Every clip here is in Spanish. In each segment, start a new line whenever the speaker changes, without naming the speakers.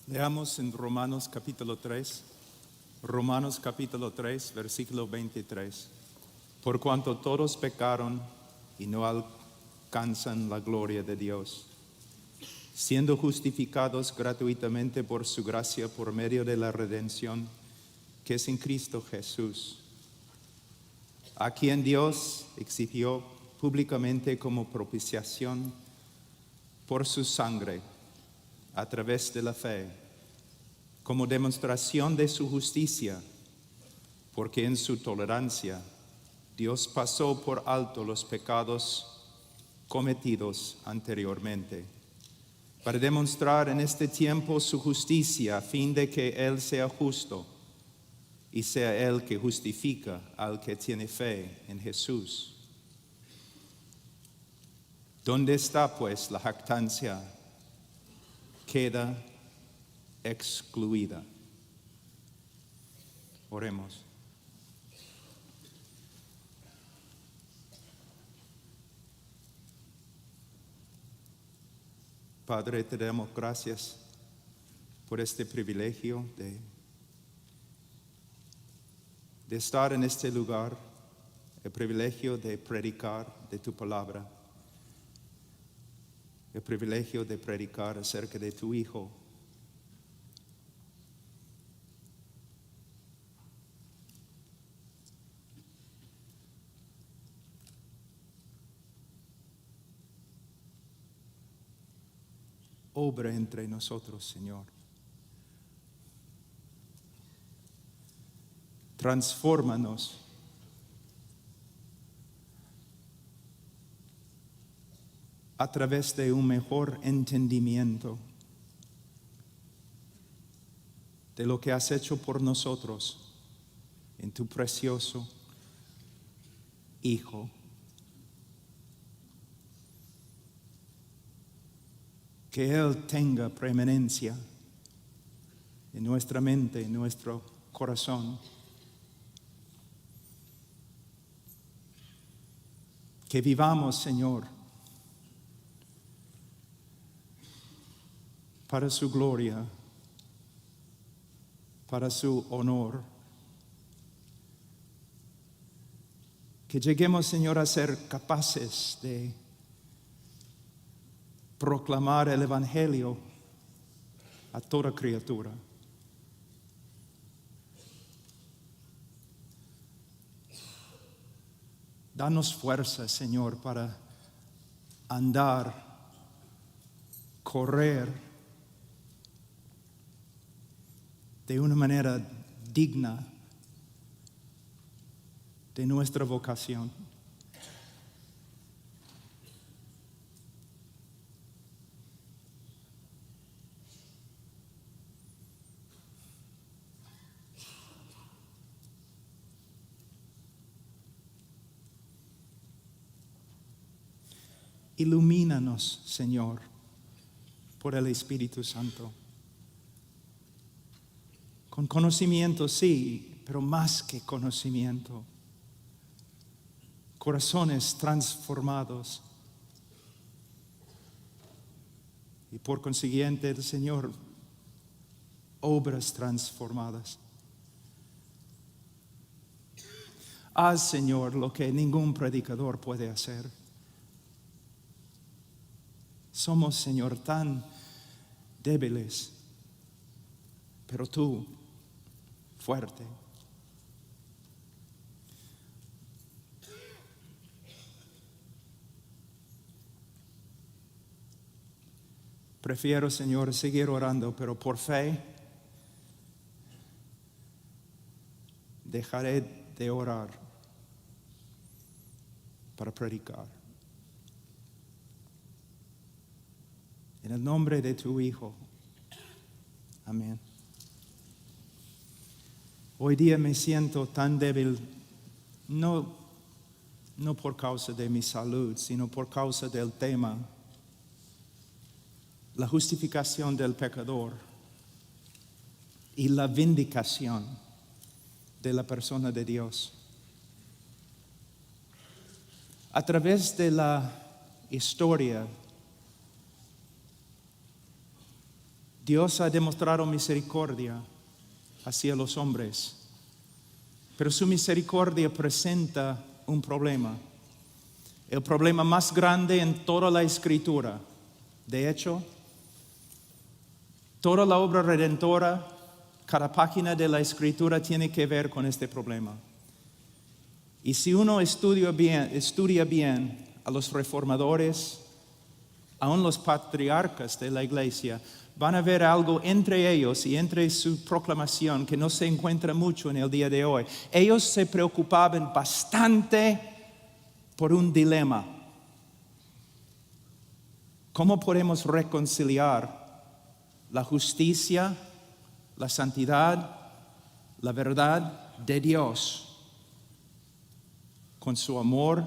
Leamos en Romanos capítulo 3, versículo 23. Por cuanto todos pecaron y no alcanzan la gloria de Dios, siendo justificados gratuitamente por su gracia por medio de la redención que es en Cristo Jesús, a quien Dios exigió públicamente como propiciación por su sangre a través de la fe, como demostración de su justicia, porque en su tolerancia Dios pasó por alto los pecados cometidos anteriormente, para demostrar en este tiempo su justicia, a fin de que Él sea justo y sea Él que justifica al que tiene fe en Jesús. ¿Dónde está pues la jactancia? Queda excluida. Oremos. Padre, te damos gracias por este privilegio de estar en este lugar, el privilegio de predicar de tu palabra, el privilegio de predicar acerca de tu Hijo. Obra entre nosotros, Señor. Transfórmanos. A través de un mejor entendimiento de lo que has hecho por nosotros en tu precioso Hijo. Que Él tenga preeminencia en nuestra mente, en nuestro corazón. Que vivamos, Señor, para su gloria, para su honor. Que lleguemos, Señor, a ser capaces de proclamar el Evangelio a toda criatura. Danos fuerza, Señor, para andar, correr de una manera digna de nuestra vocación. Ilumínanos, Señor, por el Espíritu Santo. Con conocimiento, sí, pero más que conocimiento. Corazones transformados. Y por consiguiente, el Señor, obras transformadas. Haz, Señor, lo que ningún predicador puede hacer. Somos, Señor, tan débiles, pero tú, fuerte. Prefiero, Señor, seguir orando, pero por fe dejaré de orar para predicar. En el nombre de tu Hijo. Amén. Hoy día me siento tan débil, no por causa de mi salud, sino por causa del tema, la justificación del pecador y la vindicación de la persona de Dios. A través de la historia Dios ha demostrado misericordia hacia los hombres, pero su misericordia presenta un problema. El problema más grande en toda la Escritura. De hecho, toda la obra redentora, cada página de la Escritura tiene que ver con este problema. Y si uno estudia bien a los reformadores, aún los patriarcas de la iglesia, van a ver algo entre ellos y entre su proclamación que no se encuentra mucho en el día de hoy. Ellos se preocupaban bastante por un dilema. ¿Cómo podemos reconciliar la justicia, la santidad, la verdad de Dios con su amor,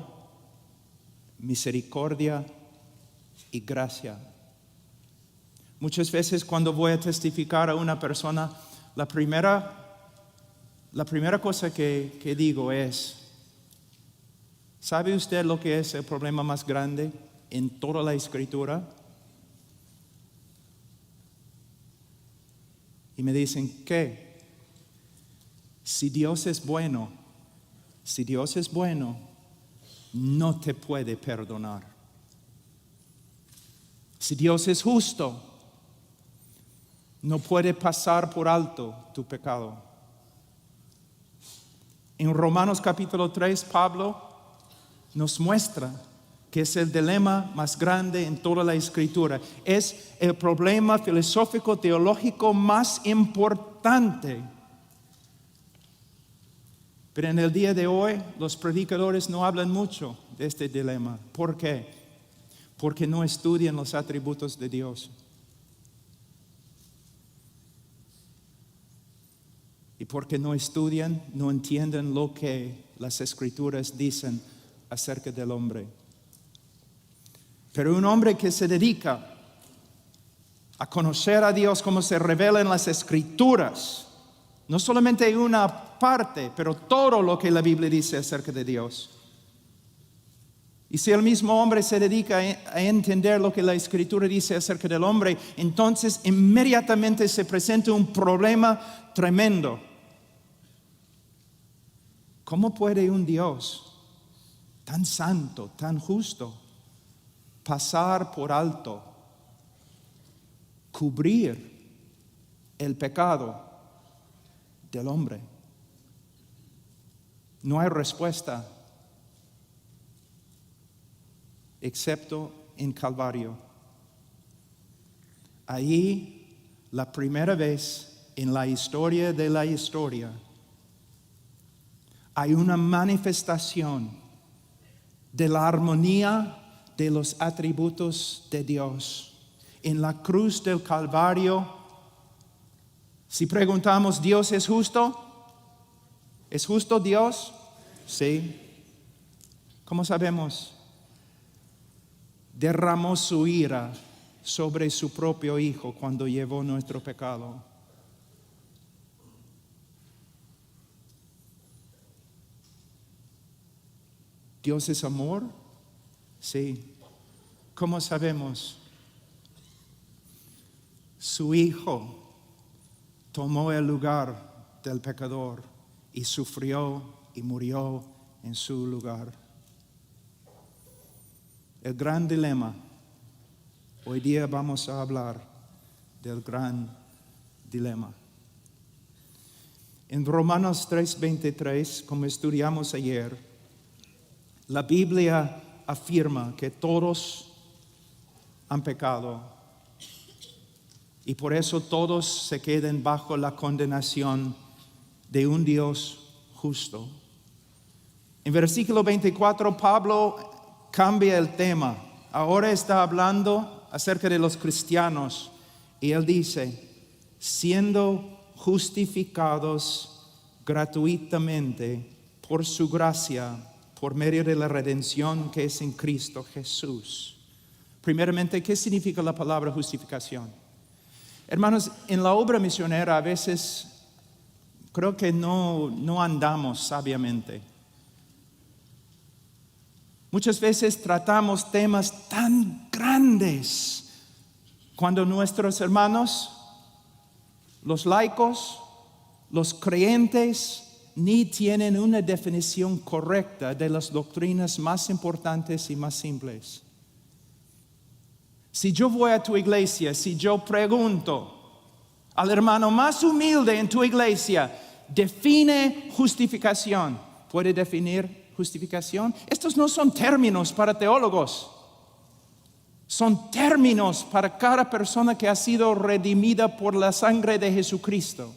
misericordia y gracia? Muchas veces cuando voy a testificar a una persona, la primera cosa que digo es, ¿sabe usted lo que es el problema más grande en toda la Escritura? Y me dicen, ¿qué? Si Dios es bueno, no te puede perdonar. Si Dios es justo, no puede pasar por alto tu pecado. En Romanos capítulo 3, Pablo nos muestra que es el dilema más grande en toda la Escritura. Es el problema filosófico teológico más importante. Pero en el día de hoy, los predicadores no hablan mucho de este dilema. ¿Por qué? Porque no estudian los atributos de Dios. Y porque no estudian, no entienden lo que las Escrituras dicen acerca del hombre. Pero un hombre que se dedica a conocer a Dios como se revela en las Escrituras, no solamente una parte, pero todo lo que la Biblia dice acerca de Dios. Y si el mismo hombre se dedica a entender lo que la Escritura dice acerca del hombre, entonces inmediatamente se presenta un problema tremendo. ¿Cómo puede un Dios tan santo, tan justo, pasar por alto, cubrir el pecado del hombre? No hay respuesta excepto en Calvario. Ahí, la primera vez en la historia de la historia, hay una manifestación de la armonía de los atributos de Dios. En la cruz del Calvario, si preguntamos, ¿Dios es justo? ¿Es justo Dios? Sí. ¿Cómo sabemos? Derramó su ira sobre su propio Hijo cuando llevó nuestro pecado. ¿Dios es amor? Sí. ¿Cómo sabemos? Su Hijo tomó el lugar del pecador y sufrió y murió en su lugar. El gran dilema. Hoy día vamos a hablar del gran dilema. En Romanos 3:23, como estudiamos ayer, la Biblia afirma que todos han pecado y por eso todos se quedan bajo la condenación de un Dios justo. En versículo 24, Pablo cambia el tema. Ahora está hablando acerca de los cristianos y él dice, siendo justificados gratuitamente por su gracia, por medio de la redención que es en Cristo Jesús. Primeramente, ¿qué significa la palabra justificación? Hermanos, en la obra misionera a veces creo que no andamos sabiamente. Muchas veces tratamos temas tan grandes cuando nuestros hermanos Los laicos, los creyentes, ni tienen una definición correcta de las doctrinas más importantes y más simples. Si yo voy a tu iglesia, si yo pregunto al hermano más humilde en tu iglesia, define justificación. ¿Puede definir justificación? Estos no son términos para teólogos. Son términos para cada persona que ha sido redimida por la sangre de Jesucristo.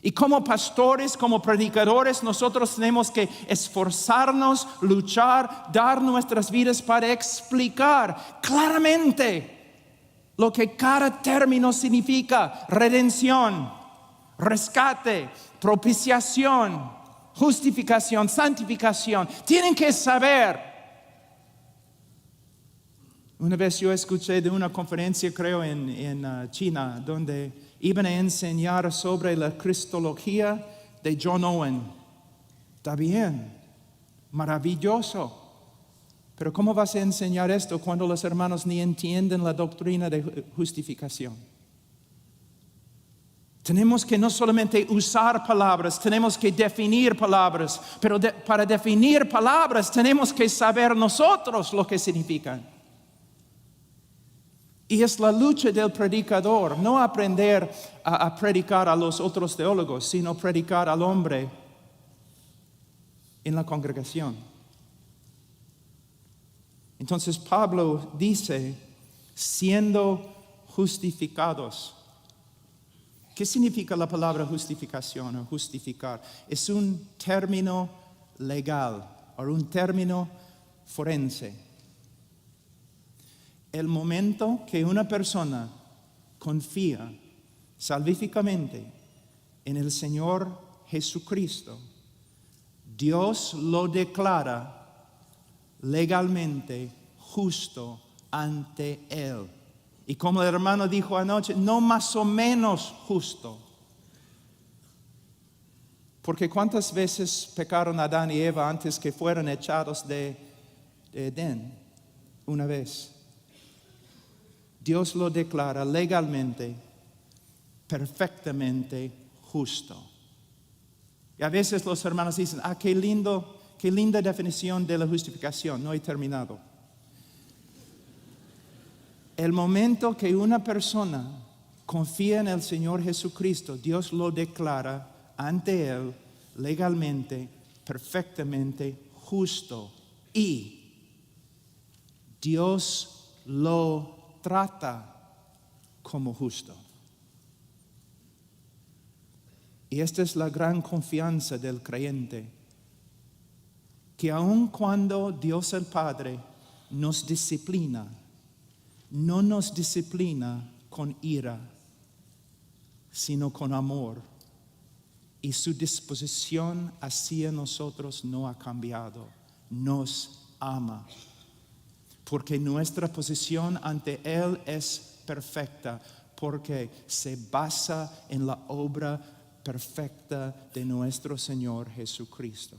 Y como pastores, como predicadores, nosotros tenemos que esforzarnos, luchar, dar nuestras vidas para explicar claramente lo que cada término significa: redención, rescate, propiciación, justificación, santificación. Tienen que saber. Una vez yo escuché de una conferencia, creo en China, donde iban a enseñar sobre la cristología de John Owen. Está bien, maravilloso. Pero ¿cómo vas a enseñar esto cuando los hermanos ni entienden la doctrina de justificación? Tenemos que no solamente usar palabras, tenemos que definir palabras. Pero para definir palabras tenemos que saber nosotros lo que significan. Y es la lucha del predicador, no aprender a predicar a los otros teólogos, sino predicar al hombre en la congregación. Entonces Pablo dice, siendo justificados. ¿Qué significa la palabra justificación o justificar? Es un término legal o un término forense. El momento que una persona confía salvíficamente en el Señor Jesucristo, Dios lo declara legalmente justo ante Él. Y como el hermano dijo anoche, no más o menos justo. Porque ¿cuántas veces pecaron Adán y Eva antes que fueran echados de Edén? Una vez. Dios lo declara legalmente, perfectamente justo. Y a veces los hermanos dicen, qué linda definición de la justificación. No he terminado. El momento que una persona confía en el Señor Jesucristo, Dios lo declara ante Él legalmente, perfectamente justo. Y Dios lo trata como justo. Y esta es la gran confianza del creyente, que aun cuando Dios el Padre nos disciplina, no nos disciplina con ira, sino con amor. Y su disposición hacia nosotros no ha cambiado. Nos ama. Porque nuestra posición ante Él es perfecta, porque se basa en la obra perfecta de nuestro Señor Jesucristo.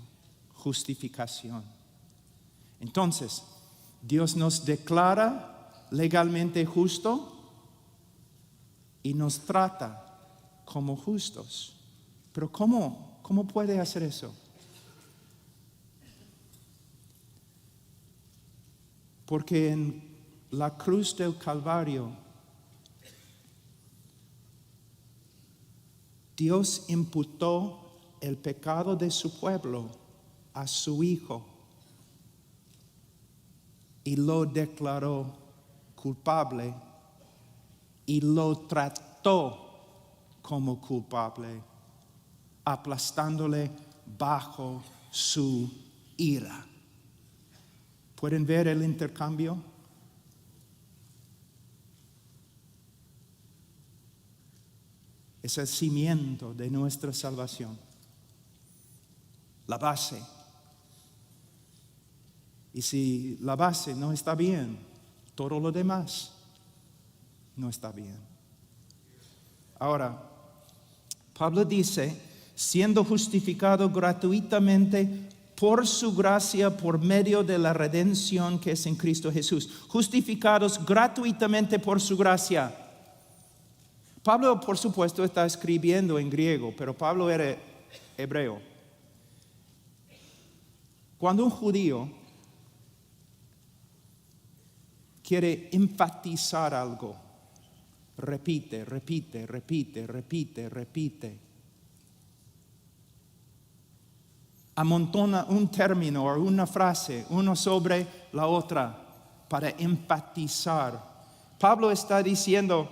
Justificación. Entonces, Dios nos declara legalmente justo y nos trata como justos. Pero ¿cómo puede hacer eso? Porque en la cruz del Calvario, Dios imputó el pecado de su pueblo a su Hijo y lo declaró culpable y lo trató como culpable, aplastándole bajo su ira. ¿Pueden ver el intercambio? Es el cimiento de nuestra salvación, la base. Y si la base no está bien, todo lo demás no está bien. Ahora, Pablo dice, siendo justificado gratuitamente por su gracia, por medio de la redención que es en Cristo Jesús. Justificados gratuitamente por su gracia. Pablo, por supuesto, está escribiendo en griego, pero Pablo era hebreo. Cuando un judío quiere enfatizar algo, repite. Amontona un término o una frase, uno sobre la otra, para enfatizar. Pablo está diciendo,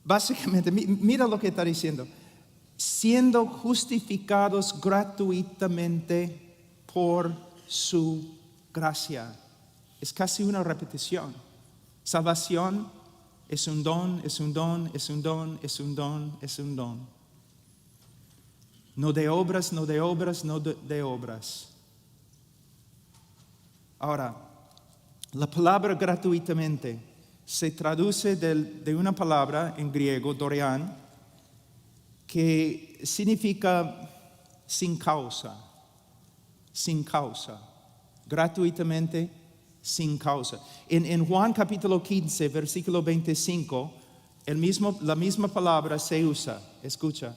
básicamente, mira lo que está diciendo, siendo justificados gratuitamente por su gracia. Es casi una repetición. Salvación es un don. No de obras. Ahora, la palabra gratuitamente se traduce de una palabra en griego, dorean, que significa sin causa. Gratuitamente, sin causa. En Juan capítulo 15, versículo 25, la misma palabra se usa. Escucha.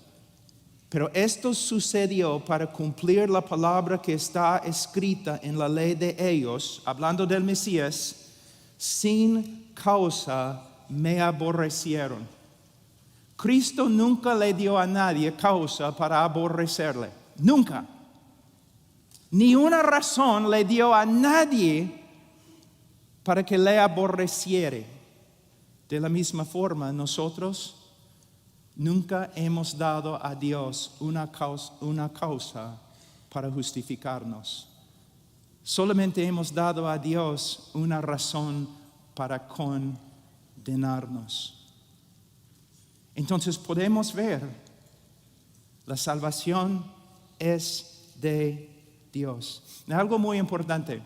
Pero esto sucedió para cumplir la palabra que está escrita en la ley de ellos, hablando del Mesías, sin causa me aborrecieron. Cristo nunca le dio a nadie causa para aborrecerle. Nunca. Ni una razón le dio a nadie para que le aborreciere. De la misma forma, nosotros nunca hemos dado a Dios una causa para justificarnos. Solamente hemos dado a Dios una razón para condenarnos. Entonces podemos ver, la salvación es de Dios. Algo muy importante.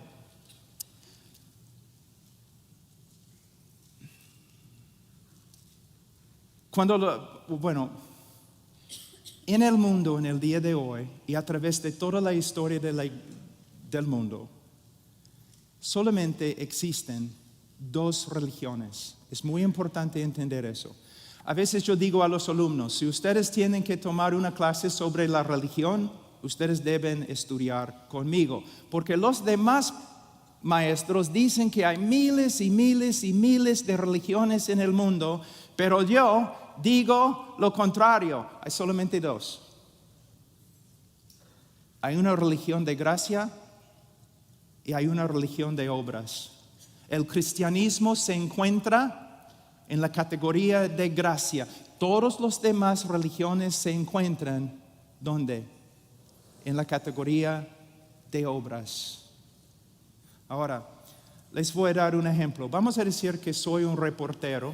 En el mundo, en el día de hoy, y a través de toda la historia del mundo, solamente existen dos religiones. Es muy importante entender eso. A veces yo digo a los alumnos, si ustedes tienen que tomar una clase sobre la religión, ustedes deben estudiar conmigo, porque los demás maestros dicen que hay miles y miles de religiones en el mundo, pero yo digo lo contrario, hay solamente dos. Hay una religión de gracia y hay una religión de obras. El cristianismo se encuentra en la categoría de gracia. Todas las demás religiones se encuentran, ¿dónde? En la categoría de obras. Ahora, les voy a dar un ejemplo. Vamos a decir que soy un reportero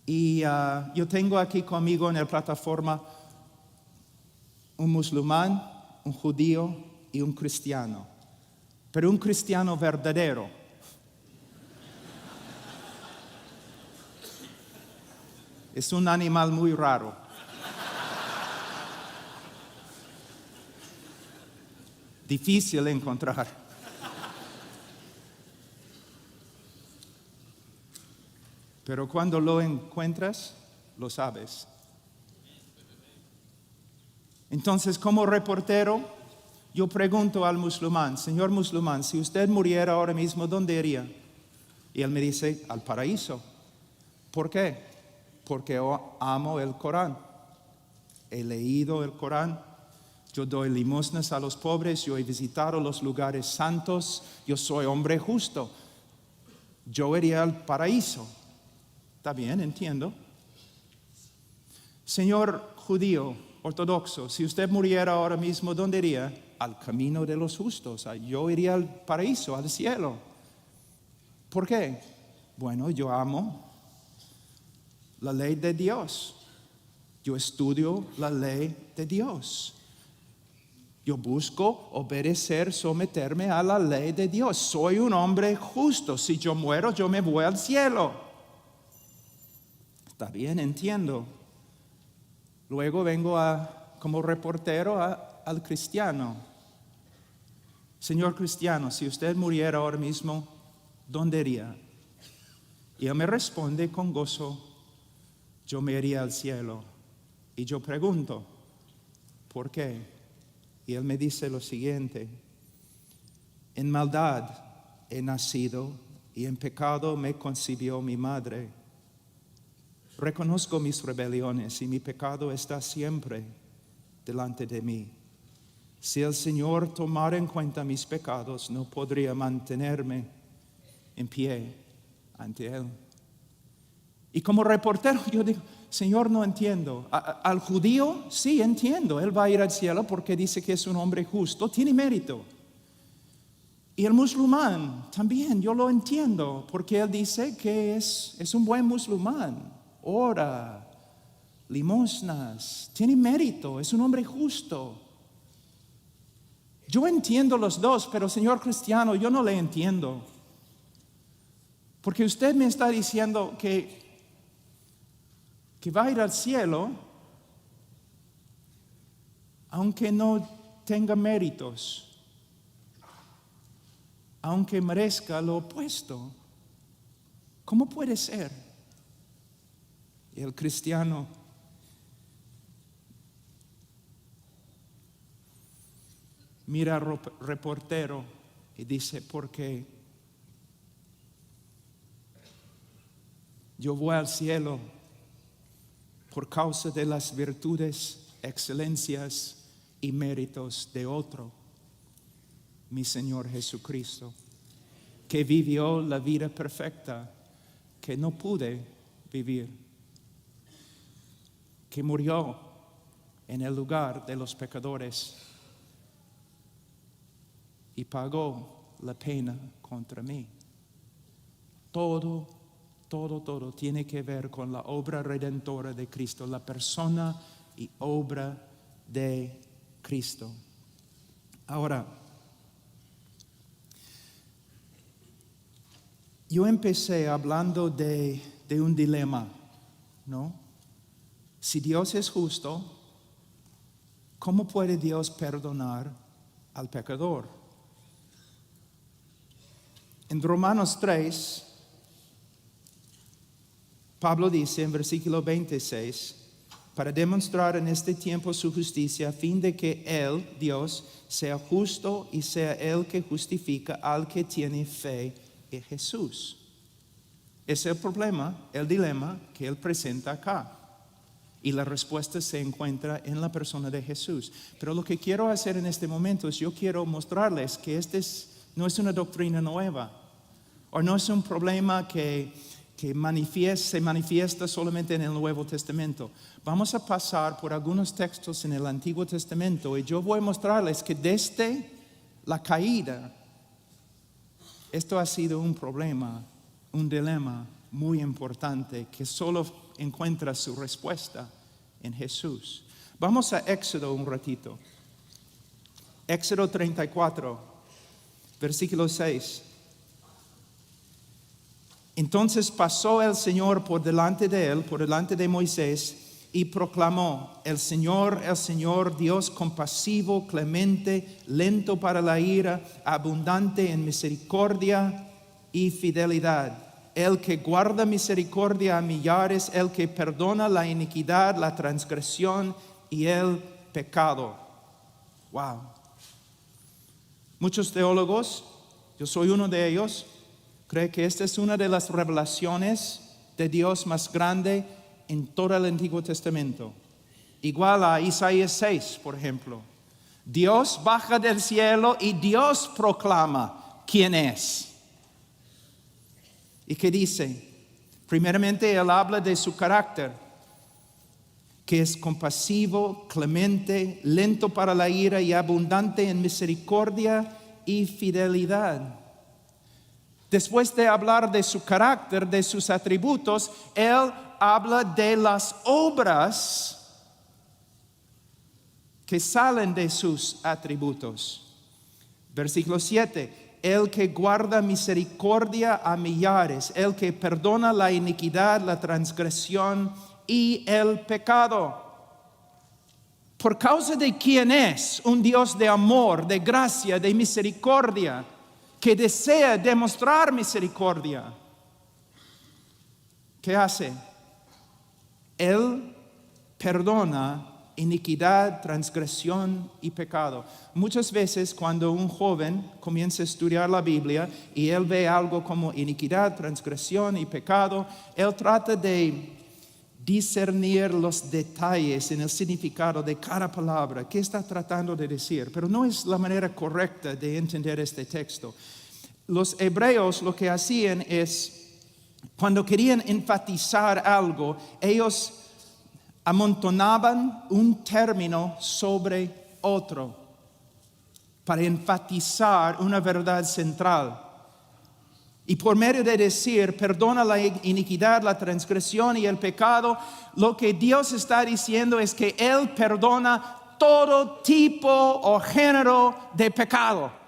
y yo tengo aquí conmigo en la plataforma un musulmán, un judío y un cristiano. Pero un cristiano verdadero. Es un animal muy raro. Difícil de encontrar. Pero cuando lo encuentras, lo sabes. Entonces, como reportero, yo pregunto al musulmán, señor musulmán, si usted muriera ahora mismo, ¿dónde iría? Y él me dice, al paraíso. ¿Por qué? Porque yo amo el Corán. He leído el Corán. Yo doy limosnas a los pobres. Yo he visitado los lugares santos. Yo soy hombre justo. Yo iría al paraíso. Está bien, entiendo. Señor judío ortodoxo, si usted muriera ahora mismo, ¿dónde iría? Al camino de los justos. Yo iría al paraíso, al cielo. ¿Por qué? Bueno, yo amo la ley de Dios. Yo estudio la ley de Dios. Yo busco obedecer, someterme a la ley de Dios. Soy un hombre justo. Si yo muero, yo me voy al cielo. Está bien, entiendo. Luego vengo como reportero al cristiano. Señor cristiano, si usted muriera ahora mismo, ¿dónde iría? Y él me responde con gozo, yo me iría al cielo. Y yo pregunto, ¿por qué? Y él me dice lo siguiente, en maldad he nacido y en pecado me concibió mi madre. Reconozco mis rebeliones y mi pecado está siempre delante de mí. Si el Señor tomara en cuenta mis pecados, no podría mantenerme en pie ante Él. Y como reportero yo digo, Señor, no entiendo. Al judío sí entiendo, él va a ir al cielo porque dice que es un hombre justo, tiene mérito. Y el musulmán también, yo lo entiendo, porque él dice que es un buen musulmán, ora, limosnas, tiene mérito, es un hombre justo. Yo entiendo los dos, pero señor cristiano, yo no le entiendo. Porque usted me está diciendo que va a ir al cielo, aunque no tenga méritos, aunque merezca lo opuesto. ¿Cómo puede ser? Y el cristiano mira al reportero y dice, porque yo voy al cielo por causa de las virtudes, excelencias y méritos de otro, mi Señor Jesucristo, que vivió la vida perfecta que no pude vivir, que murió en el lugar de los pecadores y pagó la pena contra mí. Todo tiene que ver con la obra redentora de Cristo, la persona y obra de Cristo. Ahora, yo empecé hablando de un dilema, ¿no? Si Dios es justo, ¿cómo puede Dios perdonar al pecador? En Romanos 3, Pablo dice en versículo 26, para demostrar en este tiempo su justicia, a fin de que Él, Dios, sea justo y sea Él que justifica al que tiene fe en Jesús. Ese es el problema, el dilema que Él presenta acá. Y la respuesta se encuentra en la persona de Jesús. Pero lo que quiero hacer en este momento es, yo quiero mostrarles que no es una doctrina nueva, o no es un problema que se manifiesta solamente en el Nuevo Testamento. Vamos a pasar por algunos textos en el Antiguo Testamento y yo voy a mostrarles que desde la caída, esto ha sido un problema, un dilema muy importante que solo encuentra su respuesta en Jesús. Vamos a Éxodo un ratito. Éxodo 34, versículo 6. Entonces pasó el Señor por delante de él, por delante de Moisés, y proclamó, el Señor, Dios compasivo, clemente, lento para la ira, abundante en misericordia y fidelidad. El que guarda misericordia a millares, el que perdona la iniquidad, la transgresión y el pecado. Wow. Muchos teólogos, yo soy uno de ellos, cree que esta es una de las revelaciones de Dios más grande en todo el Antiguo Testamento. Igual a Isaías 6, por ejemplo. Dios baja del cielo y Dios proclama quién es. ¿Y qué dice? Primeramente, Él habla de su carácter, que es compasivo, clemente, lento para la ira y abundante en misericordia y fidelidad. Después de hablar de su carácter, de sus atributos, Él habla de las obras que salen de sus atributos. Versículo 7. El que guarda misericordia a millares, el que perdona la iniquidad, la transgresión y el pecado. Por causa de quién es un Dios de amor, de gracia, de misericordia, que desea demostrar misericordia. ¿qué hace? Él perdona iniquidad, transgresión y pecado. Muchas veces cuando un joven comienza a estudiar la Biblia y él ve algo como iniquidad, transgresión y pecado, él trata de discernir los detalles en el significado de cada palabra, qué está tratando de decir, pero no es la manera correcta de entender este texto. Los hebreos lo que hacían es, cuando querían enfatizar algo, ellos amontonaban un término sobre otro para enfatizar una verdad central. Y por medio de decir, perdona la iniquidad, la transgresión y el pecado, lo que Dios está diciendo es que Él perdona todo tipo o género de pecado.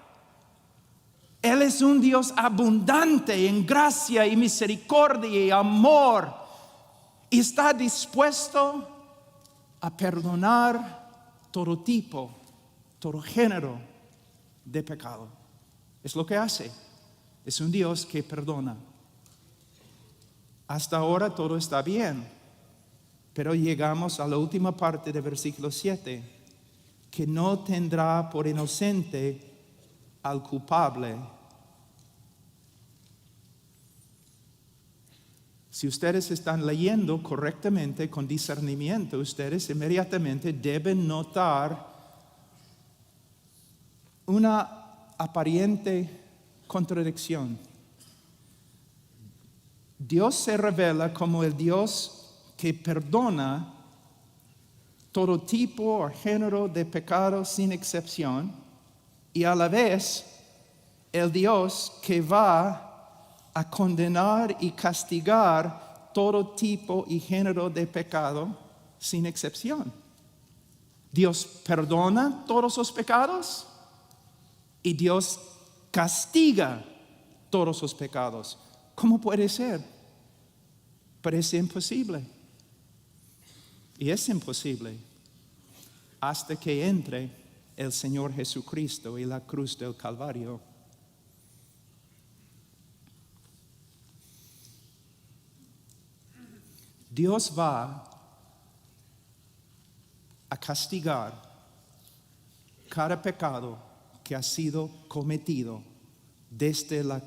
Él es un Dios abundante en gracia y misericordia y amor. Y está dispuesto a perdonar todo tipo, todo género de pecado. Es lo que hace. Es un Dios que perdona. Hasta ahora todo está bien. Pero llegamos a la última parte del versículo 7. Que no tendrá por inocente al culpable. Si ustedes están leyendo correctamente, con discernimiento, ustedes inmediatamente deben notar una aparente contradicción. Dios se revela como el Dios que perdona todo tipo o género de pecado sin excepción, y a la vez el Dios que va a condenar y castigar todo tipo y género de pecado sin excepción. Dios perdona todos los pecados y Dios castiga todos los pecados. ¿Cómo puede ser? Parece imposible. Y es imposible hasta que entre el Señor Jesucristo y la cruz del Calvario. Dios va a castigar cada pecado que ha sido cometido desde la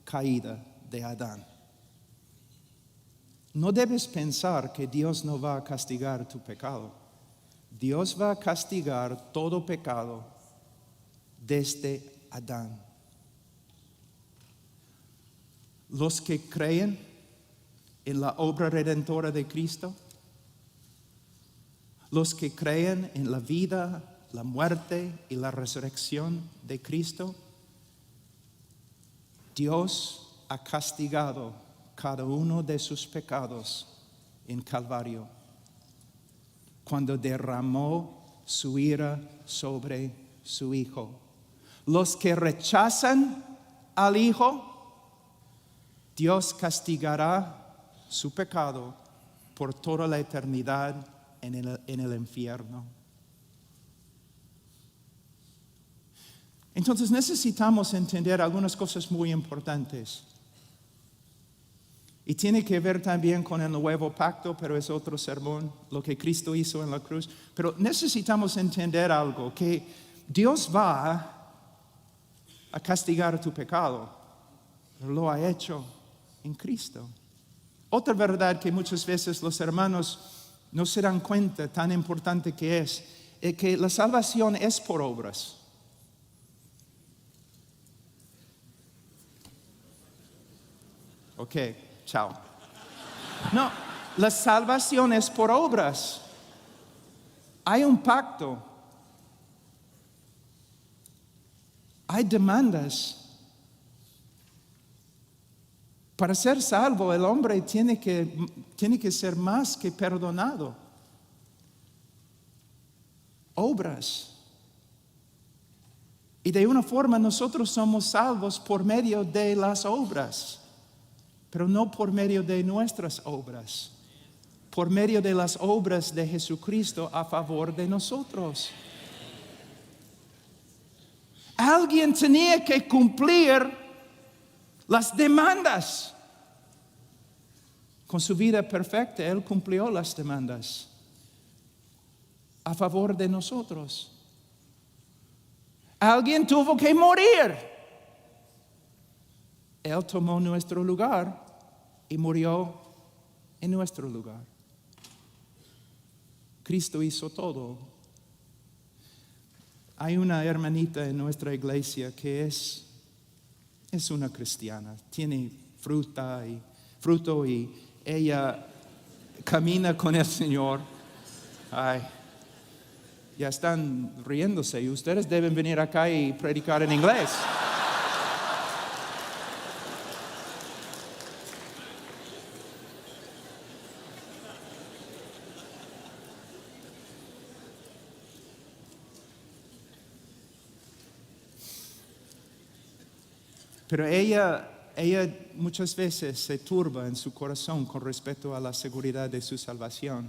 caída de Adán. No debes pensar que Dios no va a castigar tu pecado. Dios va a castigar todo pecado desde Adán. Los que creen en la obra redentora de Cristo, los que creen en la vida, la muerte y la resurrección de Cristo, Dios ha castigado cada uno de sus pecados en Calvario, cuando derramó su ira sobre su Hijo. Los que rechazan al Hijo, Dios castigará su pecado por toda la eternidad en el infierno. Entonces necesitamos entender algunas cosas muy importantes. Y tiene que ver también con el nuevo pacto, pero es otro sermón, lo que Cristo hizo en la cruz. Pero necesitamos entender algo, que Dios va a castigar tu pecado, pero lo ha hecho en Cristo. Otra verdad que muchas veces los hermanos no se dan cuenta, tan importante que es que la salvación es por obras. Ok, chao. No, la salvación es por obras. Hay un pacto. Hay demandas. Para ser salvo, el hombre tiene que ser más que perdonado. Obras. Y de una forma nosotros somos salvos por medio de las obras, pero no por medio de nuestras obras, por medio de las obras de Jesucristo a favor de nosotros. Alguien tenía que cumplir las demandas. con su vida perfecta, Él cumplió las demandas a favor de nosotros. Alguien tuvo que morir. Él tomó nuestro lugar y murió en nuestro lugar. Cristo hizo todo. Hay una hermanita en nuestra iglesia que es una cristiana. Tiene fruto y ella camina con el Señor. Ay, ya están riéndose. Y ustedes deben venir acá y predicar en inglés. Pero ella muchas veces se turba en su corazón con respecto a la seguridad de su salvación.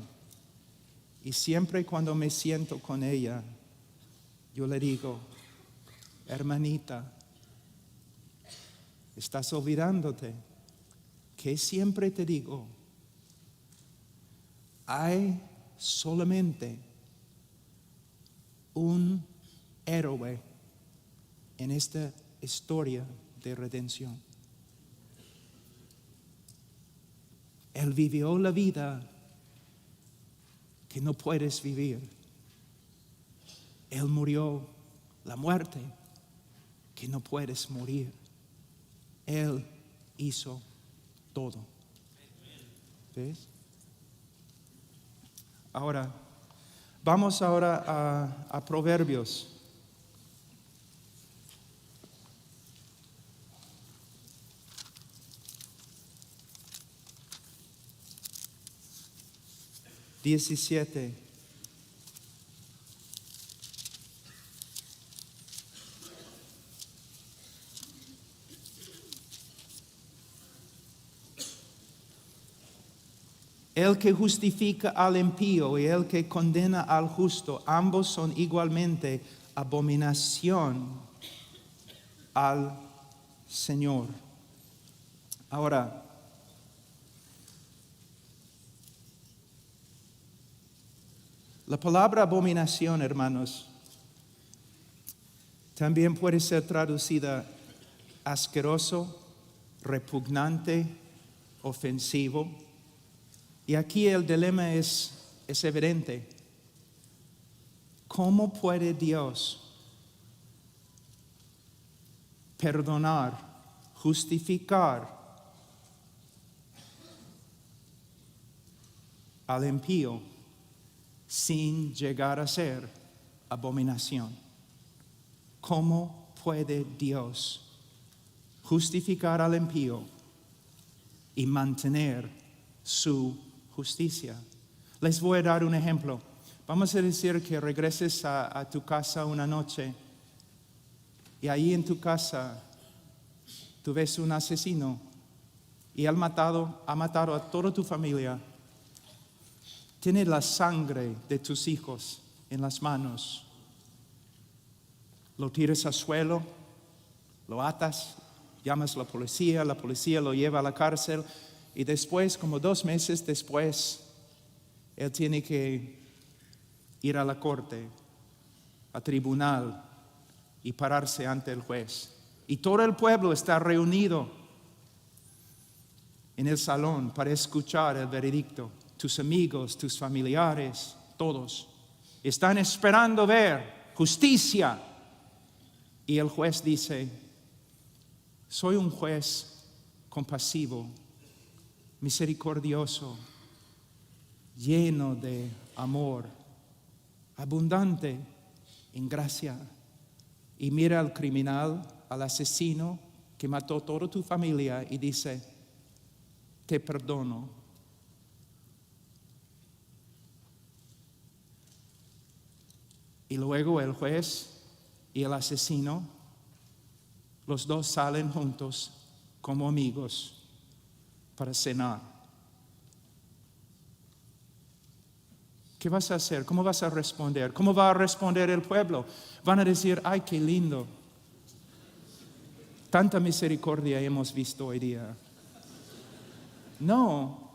Y siempre cuando me siento con ella, yo le digo, hermanita, estás olvidándote que siempre te digo, hay solamente un héroe en esta historia de redención. Él vivió la vida que no puedes vivir. Él murió la muerte que no puedes morir. Él hizo todo. ¿Ves? Ahora, vamos ahora a Proverbios. XVII. El que justifica al impío y el que condena al justo, ambos son igualmente abominación al Señor. Ahora, la palabra abominación, hermanos, también puede ser traducida asqueroso, repugnante, ofensivo. Y aquí el dilema es evidente. ¿Cómo puede Dios perdonar, justificar al impío sin llegar a ser abominación? ¿Cómo puede Dios justificar al impío y mantener su justicia? Les voy a dar un ejemplo. Vamos a decir que regreses a tu casa una noche y ahí en tu casa tú ves un asesino y ha matado a toda tu familia. Tiene la sangre de tus hijos en las manos. Lo tiras al suelo, lo atas, llamas a la policía lo lleva a la cárcel y después, como 2 meses después, él tiene que ir a la corte, a tribunal y pararse ante el juez. Y todo el pueblo está reunido en el salón para escuchar el veredicto. Tus amigos, tus familiares, todos están esperando ver justicia. Y el juez dice, soy un juez compasivo, misericordioso, lleno de amor, abundante en gracia. Y mira al criminal, al asesino que mató a toda tu familia y dice, te perdono. Y luego el juez y el asesino, los dos salen juntos como amigos para cenar. ¿Qué vas a hacer? ¿Cómo vas a responder? ¿Cómo va a responder el pueblo? Van a decir, ay, qué lindo. Tanta misericordia hemos visto hoy día. No,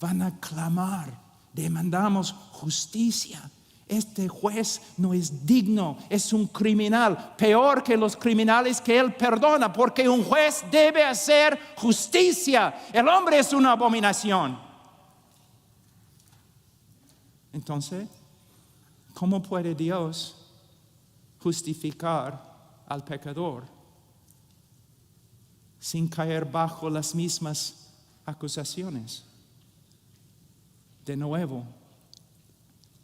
van a clamar, demandamos justicia. Este juez no es digno, es un criminal, peor que los criminales que él perdona, porque un juez debe hacer justicia. El hombre es una abominación. Entonces, ¿cómo puede Dios justificar al pecador sin caer bajo las mismas acusaciones? De nuevo,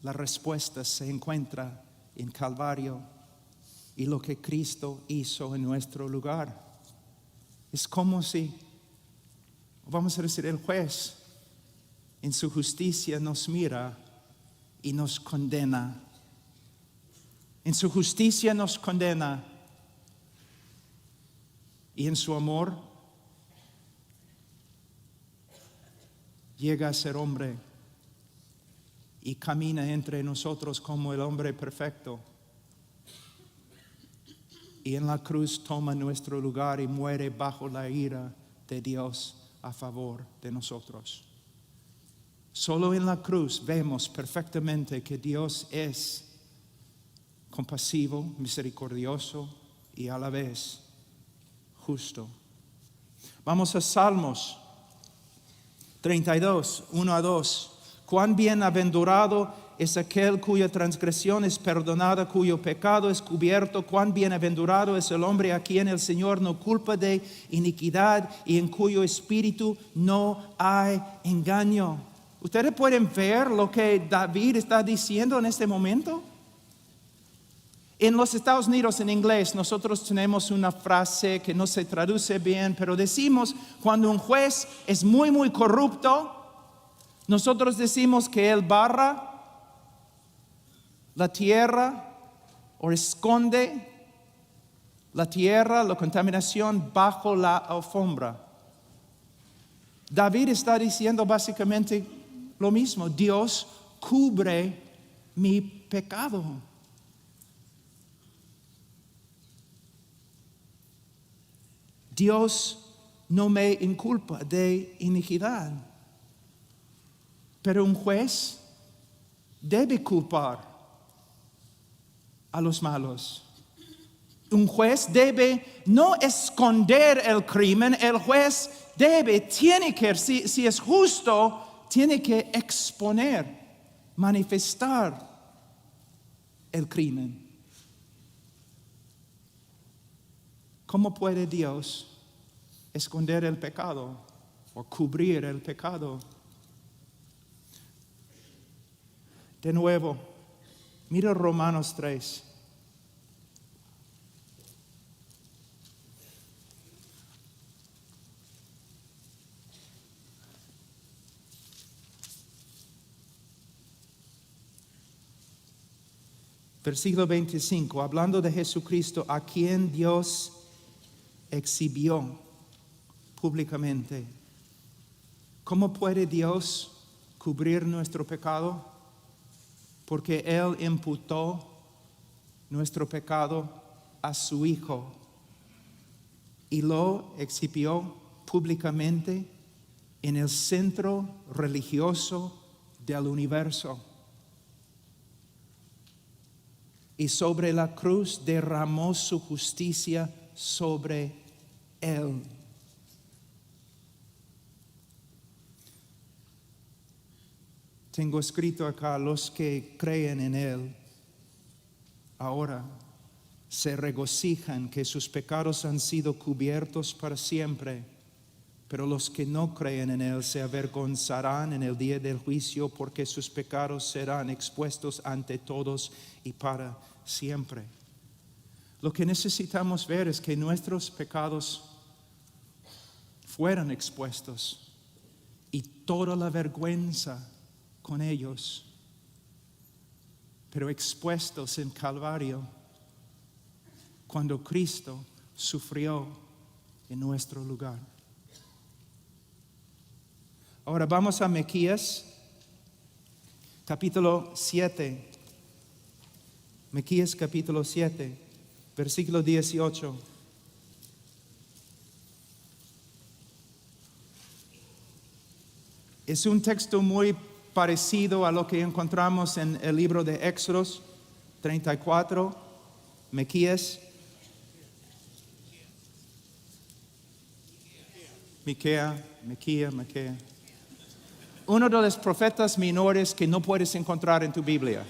la respuesta se encuentra en Calvario y lo que Cristo hizo en nuestro lugar. Es como si, vamos a decir, el juez en su justicia nos mira y nos condena. En su justicia nos condena y en su amor llega a ser hombre y camina entre nosotros como el hombre perfecto. Y en la cruz toma nuestro lugar y muere bajo la ira de Dios a favor de nosotros. Solo en la cruz vemos perfectamente que Dios es compasivo, misericordioso y a la vez justo. Vamos a Salmos 32, 1 a 2. Cuán bienaventurado es aquel cuya transgresión es perdonada, cuyo pecado es cubierto. Cuán bienaventurado es el hombre a quien el Señor no culpa de iniquidad y en cuyo espíritu no hay engaño. ¿Ustedes pueden ver lo que David está diciendo en este momento? En los Estados Unidos, en inglés, nosotros tenemos una frase que no se traduce bien, pero decimos cuando un juez es muy corrupto, nosotros decimos que él barra la tierra o esconde la tierra, la contaminación bajo la alfombra. David está diciendo básicamente lo mismo. Dios cubre mi pecado. Dios no me inculpa de iniquidad. Pero un juez debe culpar a los malos. Un juez debe no esconder el crimen. El juez tiene que, si es justo, tiene que exponer, manifestar el crimen. ¿Cómo puede Dios esconder el pecado o cubrir el pecado? De nuevo, mira Romanos 3. Versículo 25, hablando de Jesucristo, a quien Dios exhibió públicamente. ¿Cómo puede Dios cubrir nuestro pecado? Porque Él imputó nuestro pecado a su Hijo y lo exhibió públicamente en el centro religioso del universo. Y sobre la cruz derramó su justicia sobre Él. Tengo escrito acá, los que creen en Él ahora se regocijan que sus pecados han sido cubiertos para siempre, pero los que no creen en Él se avergonzarán en el día del juicio, porque sus pecados serán expuestos ante todos y para siempre. Lo que necesitamos ver es que nuestros pecados fueran expuestos y toda la vergüenza con ellos, pero expuestos en Calvario cuando Cristo sufrió en nuestro lugar. Ahora vamos a Miqueas, capítulo 7. Miqueas, capítulo 7, versículo 18. Es un texto muy parecido a lo que encontramos en el libro de Éxodos 34, Miqueas, Miquea. Uno de los profetas menores que no puedes encontrar en tu Biblia.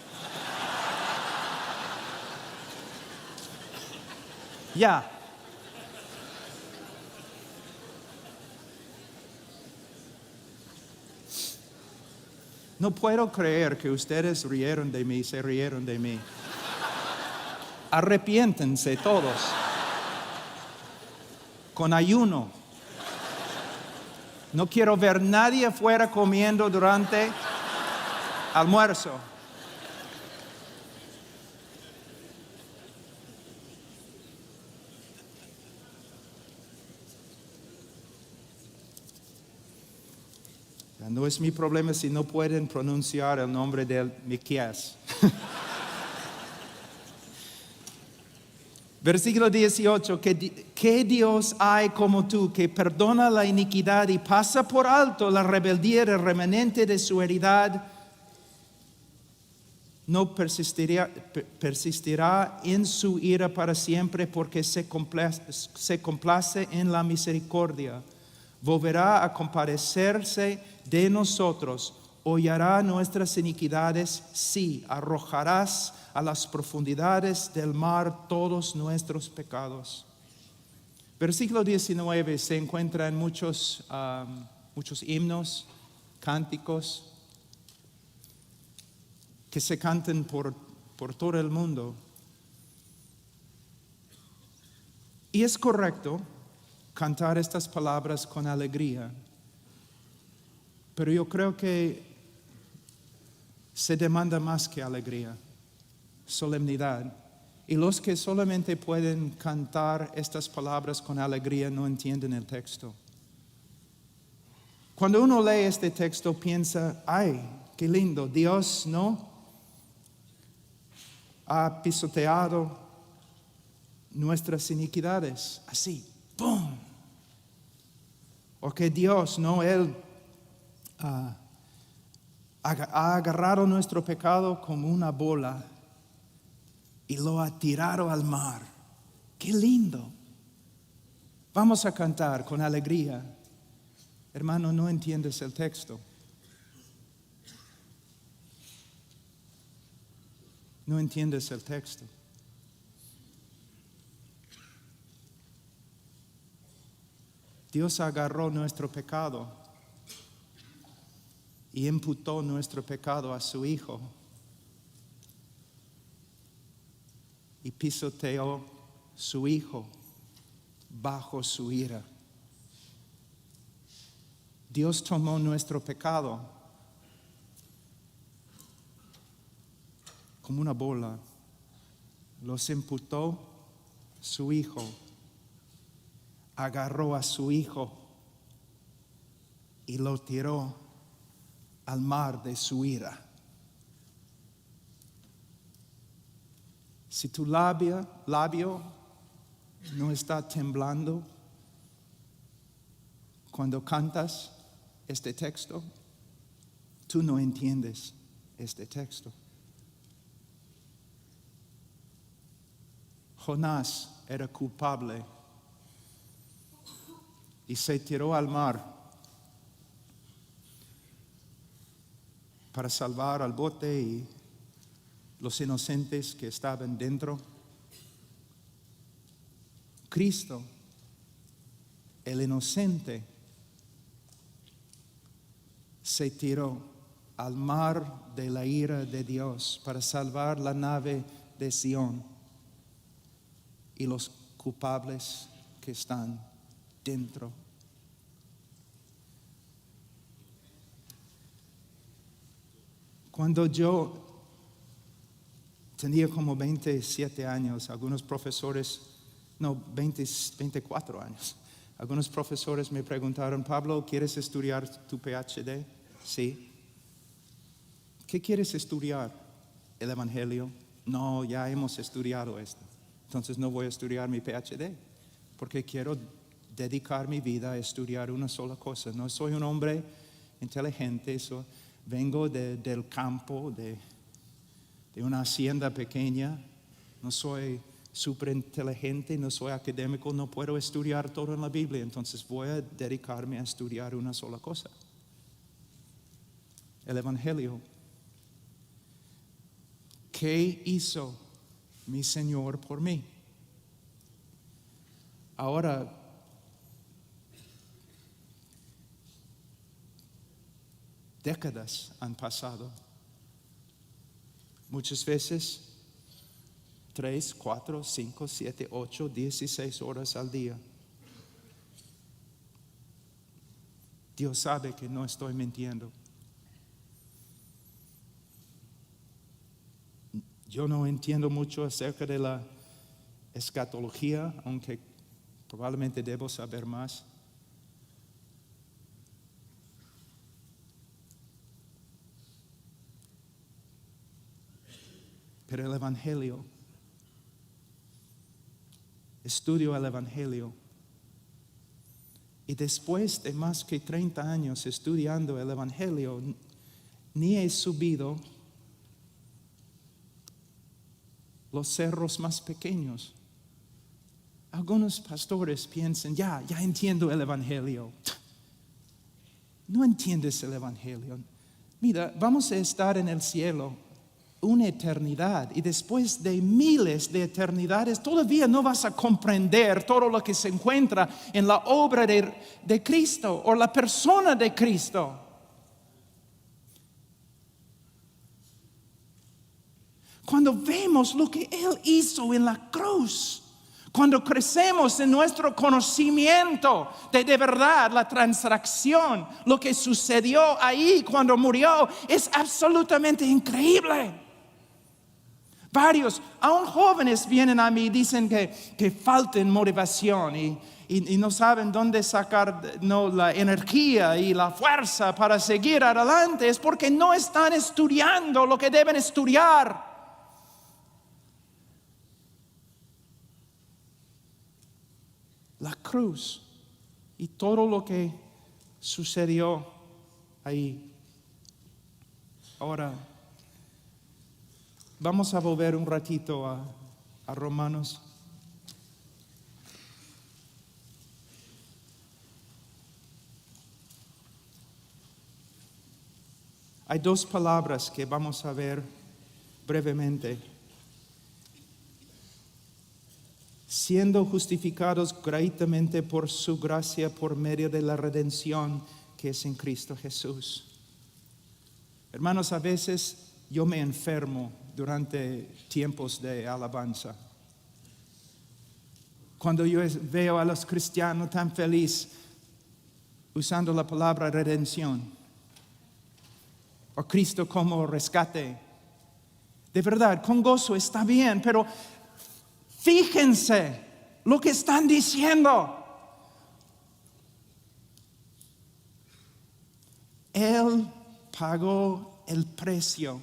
Ya. No puedo creer que ustedes se rieron de mí. Arrepiéntense todos. Con ayuno. No quiero ver nadie afuera comiendo durante almuerzo. No es mi problema si no pueden pronunciar el nombre de Miqueas. Versículo 18, ¿qué Dios hay como tú que perdona la iniquidad y pasa por alto la rebeldía del remanente de su heredad? No persistirá en su ira para siempre porque se complace en la misericordia. Volverá a compadecerse de nosotros, hollará nuestras iniquidades, sí, arrojarás a las profundidades del mar todos nuestros pecados. Versículo 19 se encuentra en muchos himnos, cánticos, que se cantan por todo el mundo. Y es correcto cantar estas palabras con alegría, pero yo creo que se demanda más que alegría, solemnidad. Y los que solamente pueden cantar estas palabras con alegría no entienden el texto. Cuando uno lee este texto piensa, ay, qué lindo, Dios no ha pisoteado nuestras iniquidades, así, ¡pum! O que Dios, no, Él ha agarrado nuestro pecado como una bola y lo ha tirado al mar. ¡Qué lindo! Vamos a cantar con alegría. Hermano, no entiendes el texto. No entiendes el texto. Dios agarró nuestro pecado y imputó nuestro pecado a su Hijo y pisoteó su Hijo bajo su ira. Dios tomó nuestro pecado como una bola, los imputó su Hijo, agarró a su Hijo y lo tiró al mar de su ira. Si tu labio no está temblando cuando cantas este texto, tú no entiendes este texto. Jonás era culpable y se tiró al mar para salvar al bote y los inocentes que estaban dentro. Cristo, el inocente, se tiró al mar de la ira de Dios para salvar la nave de Sión y los culpables que están dentro. Cuando yo tenía como 27 años, algunos profesores, 24 años, algunos profesores me preguntaron, Pablo, ¿quieres estudiar tu PhD? Sí. ¿Qué quieres estudiar? ¿El Evangelio? No, ya hemos estudiado esto. Entonces no voy a estudiar mi PhD, porque quiero dedicar mi vida a estudiar una sola cosa. No soy un hombre inteligente. Vengo del campo, de una hacienda pequeña. No soy súper inteligente, no soy académico, no puedo estudiar todo en la Biblia. Entonces voy a dedicarme a estudiar una sola cosa: el Evangelio. ¿Qué hizo mi Señor por mí? Ahora, décadas han pasado. Muchas veces 3, 4, 5, 7, 8, 16 horas al día. Dios sabe que no estoy mintiendo. Yo no entiendo mucho acerca de la escatología, aunque probablemente debo saber más. Pero el Evangelio, estudio el Evangelio, y después de más que 30 años estudiando el Evangelio, ni he subido los cerros más pequeños. Algunos pastores piensan, ya entiendo el Evangelio. No entiendes el Evangelio. Mira, vamos a estar en el cielo una eternidad, y después de miles de eternidades todavía no vas a comprender todo lo que se encuentra en la obra de Cristo o la persona de Cristo. Cuando vemos lo que Él hizo en la cruz, cuando crecemos en nuestro conocimiento de verdad, la transacción, lo que sucedió ahí cuando murió, es absolutamente increíble. Varios, aún jóvenes, vienen a mí y dicen que faltan motivación y no saben dónde sacar la energía y la fuerza para seguir adelante. Es porque no están estudiando lo que deben estudiar. La cruz y todo lo que sucedió ahí. Ahora, vamos a volver un ratito a Romanos. Hay 2 palabras que vamos a ver brevemente. Siendo justificados gratuitamente por su gracia, por medio de la redención que es en Cristo Jesús. Hermanos, a veces yo me enfermo durante tiempos de alabanza. Cuando yo veo a los cristianos tan felices usando la palabra redención o Cristo como rescate. De verdad, con gozo está bien, pero fíjense lo que están diciendo. Él pagó el precio.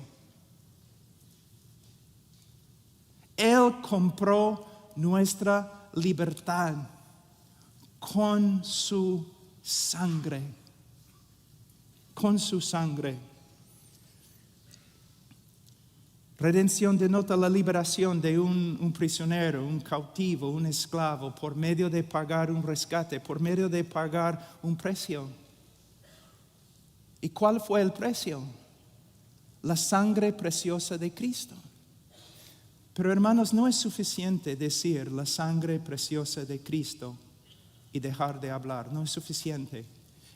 Él compró nuestra libertad con su sangre. Con su sangre. Redención denota la liberación de un prisionero, un cautivo, un esclavo, por medio de pagar un rescate, por medio de pagar un precio. ¿Y cuál fue el precio? La sangre preciosa de Cristo. Pero hermanos, no es suficiente decir la sangre preciosa de Cristo y dejar de hablar. No es suficiente,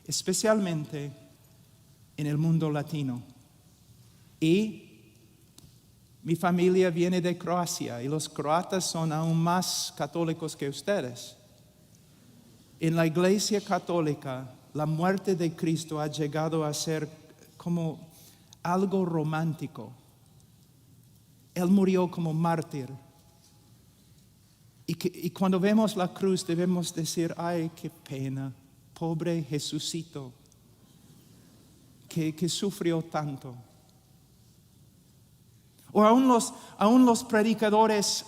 especialmente en el mundo latino. Y mi familia viene de Croacia y los croatas son aún más católicos que ustedes. En la iglesia católica, la muerte de Cristo ha llegado a ser como algo romántico. Él murió como mártir. Y cuando vemos la cruz debemos decir, ay, qué pena, pobre Jesucito, que sufrió tanto. O aún los predicadores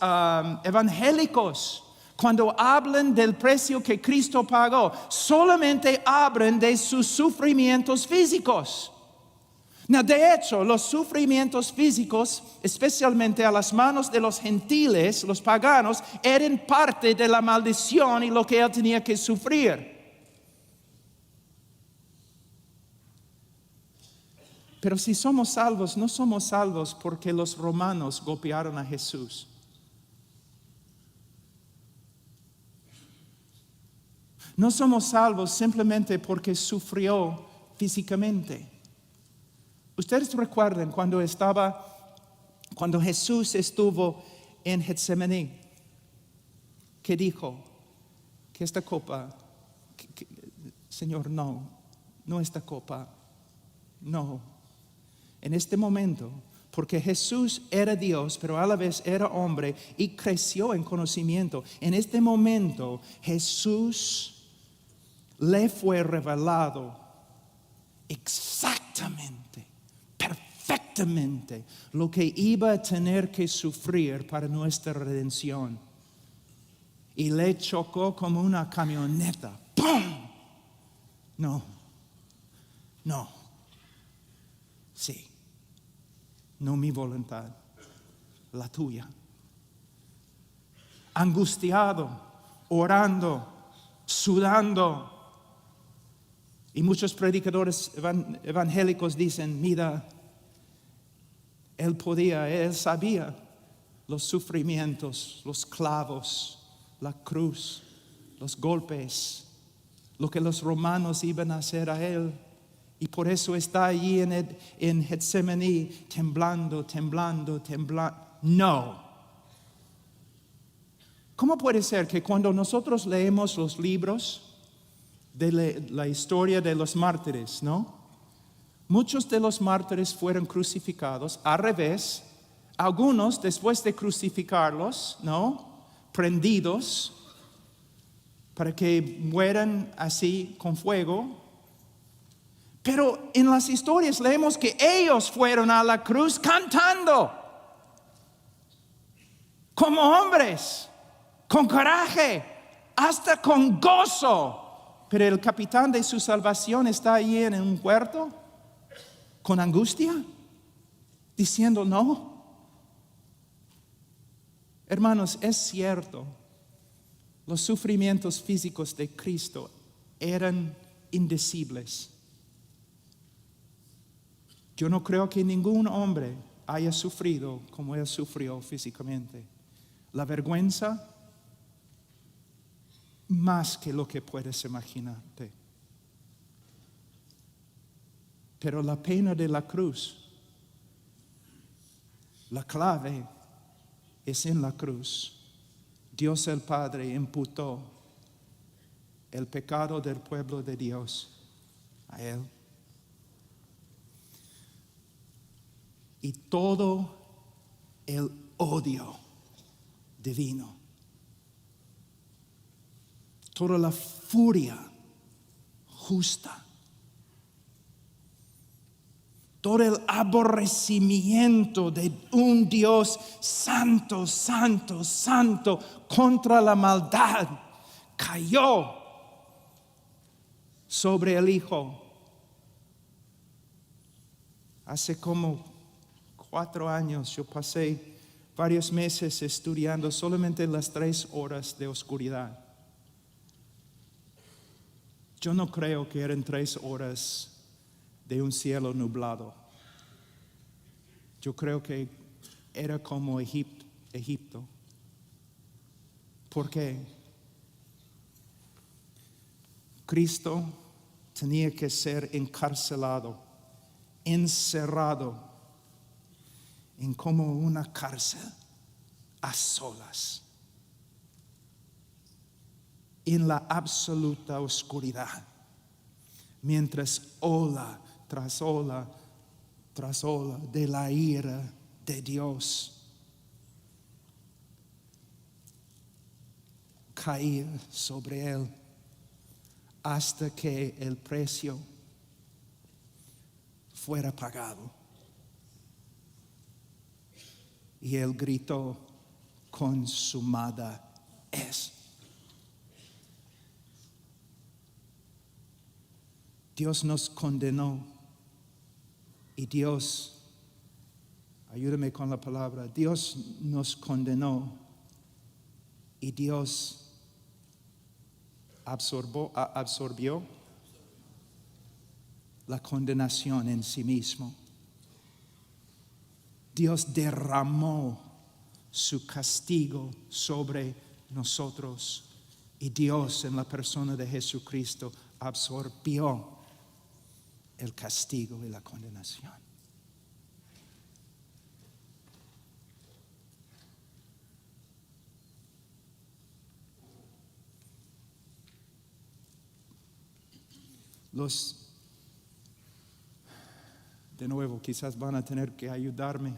evangélicos, cuando hablan del precio que Cristo pagó, solamente hablan de sus sufrimientos físicos. No, de hecho, los sufrimientos físicos, especialmente a las manos de los gentiles, los paganos, eran parte de la maldición y lo que él tenía que sufrir. Pero si somos salvos, no somos salvos porque los romanos golpearon a Jesús. No somos salvos simplemente porque sufrió físicamente. Ustedes recuerdan cuando Jesús estuvo en Getsemaní, que dijo que esta copa, Señor, no esta copa, no. En este momento, porque Jesús era Dios, pero a la vez era hombre y creció en conocimiento. En este momento, Jesús le fue revelado exactamente, perfectamente, lo que iba a tener que sufrir para nuestra redención. Y le chocó como una camioneta. ¡Pum! No. Sí. No mi voluntad, la tuya. Angustiado, orando, sudando. Y muchos predicadores evangélicos dicen, mira, él sabía los sufrimientos, los clavos, la cruz, los golpes, lo que los romanos iban a hacer a él. Y por eso está allí en Getsemaní, temblando. No. ¿Cómo puede ser que cuando nosotros leemos los libros de la historia de los mártires, ¿no? Muchos de los mártires fueron crucificados, al revés, algunos después de crucificarlos, ¿no? Prendidos para que mueran así con fuego. Pero en las historias leemos que ellos fueron a la cruz cantando, como hombres, con coraje, hasta con gozo. Pero el capitán de su salvación está allí en un huerto, con angustia, diciendo no. Hermanos, es cierto, los sufrimientos físicos de Cristo eran indecibles. Yo no creo que ningún hombre haya sufrido como él sufrió físicamente. La vergüenza, más que lo que puedes imaginarte. Pero la pena de la cruz, la clave es en la cruz. Dios el Padre imputó el pecado del pueblo de Dios a él. Y todo el odio divino, toda la furia justa, todo el aborrecimiento de un Dios santo contra la maldad cayó sobre el Hijo. Hace como 4 años yo pasé varios meses estudiando solamente las 3 horas de oscuridad. Yo no creo que eran 3 horas de un cielo nublado. Yo creo que era como Egipto. ¿Por qué? Cristo tenía que ser encarcelado, encerrado en como una cárcel, a solas, en la absoluta oscuridad, mientras ola tras ola de la ira de Dios caía sobre él, hasta que el precio fuera pagado. Y él gritó, consumada es. Dios nos condenó y Dios, ayúdame con la palabra, Dios nos condenó y Dios absorbió la condenación en sí mismo. Dios derramó su castigo sobre nosotros y Dios en la persona de Jesucristo absorbió el castigo y la condenación. De nuevo, quizás van a tener que ayudarme.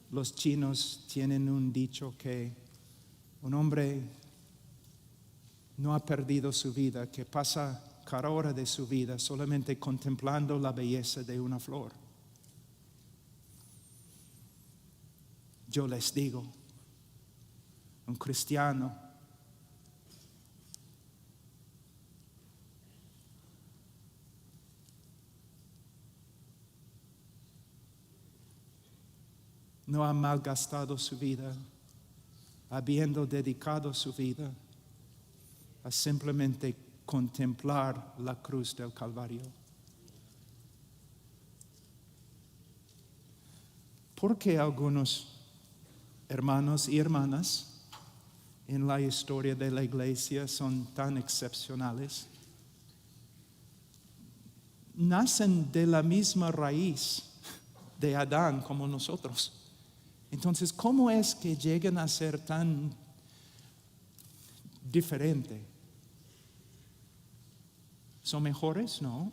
Los chinos tienen un dicho que un hombre no ha perdido su vida, que pasa cada hora de su vida solamente contemplando la belleza de una flor. Yo les digo, un cristiano no ha malgastado su vida, habiendo dedicado su vida a simplemente contemplar la cruz del Calvario. ¿Por qué algunos hermanos y hermanas en la historia de la iglesia son tan excepcionales? Nacen de la misma raíz de Adán como nosotros. Entonces, ¿cómo es que llegan a ser tan diferentes? ¿Son mejores? No.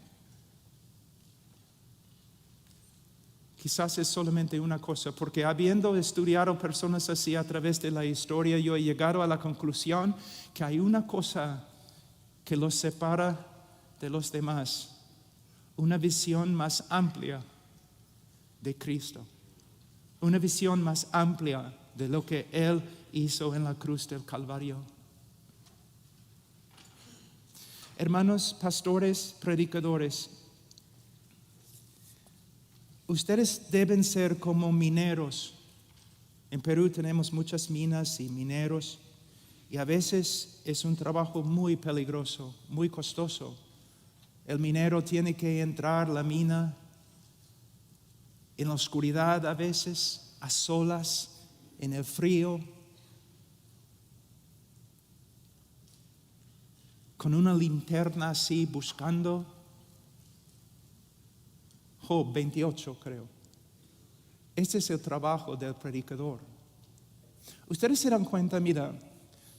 Quizás es solamente una cosa, porque habiendo estudiado personas así a través de la historia, yo he llegado a la conclusión que hay una cosa que los separa de los demás, una visión más amplia de Cristo. Una visión más amplia de lo que Él hizo en la cruz del Calvario. Hermanos, pastores, predicadores, ustedes deben ser como mineros. En Perú tenemos muchas minas y mineros, y a veces es un trabajo muy peligroso, muy costoso. El minero tiene que entrar a la mina en la oscuridad a veces, a solas, en el frío, con una linterna así buscando. Job 28, creo. Este es el trabajo del predicador. Ustedes se dan cuenta, mira,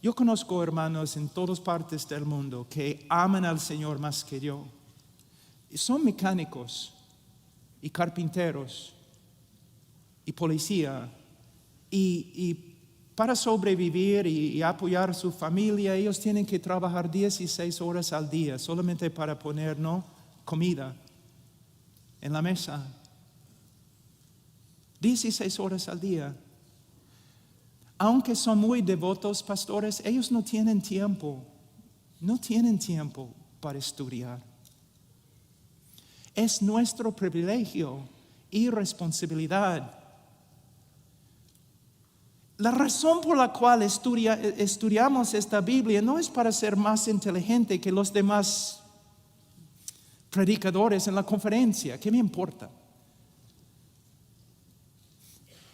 yo conozco hermanos en todas partes del mundo que aman al Señor más que yo. Son mecánicos y carpinteros y policía y para sobrevivir y apoyar a su familia ellos tienen que trabajar 16 horas al día solamente para poner comida en la mesa. 16 horas al día. Aunque son muy devotos pastores, ellos no tienen tiempo para estudiar. Es nuestro privilegio y responsabilidad. La razón por la cual estudiamos esta Biblia no es para ser más inteligente que los demás predicadores en la conferencia. ¿Qué me importa?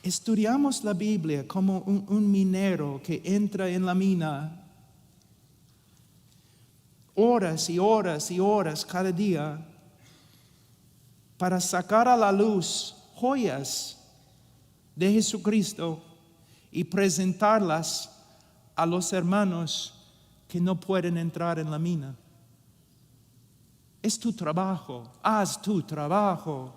Estudiamos la Biblia como un minero que entra en la mina horas y horas y horas cada día para sacar a la luz joyas de Jesucristo y presentarlas a los hermanos que no pueden entrar en la mina. Es tu trabajo, haz tu trabajo.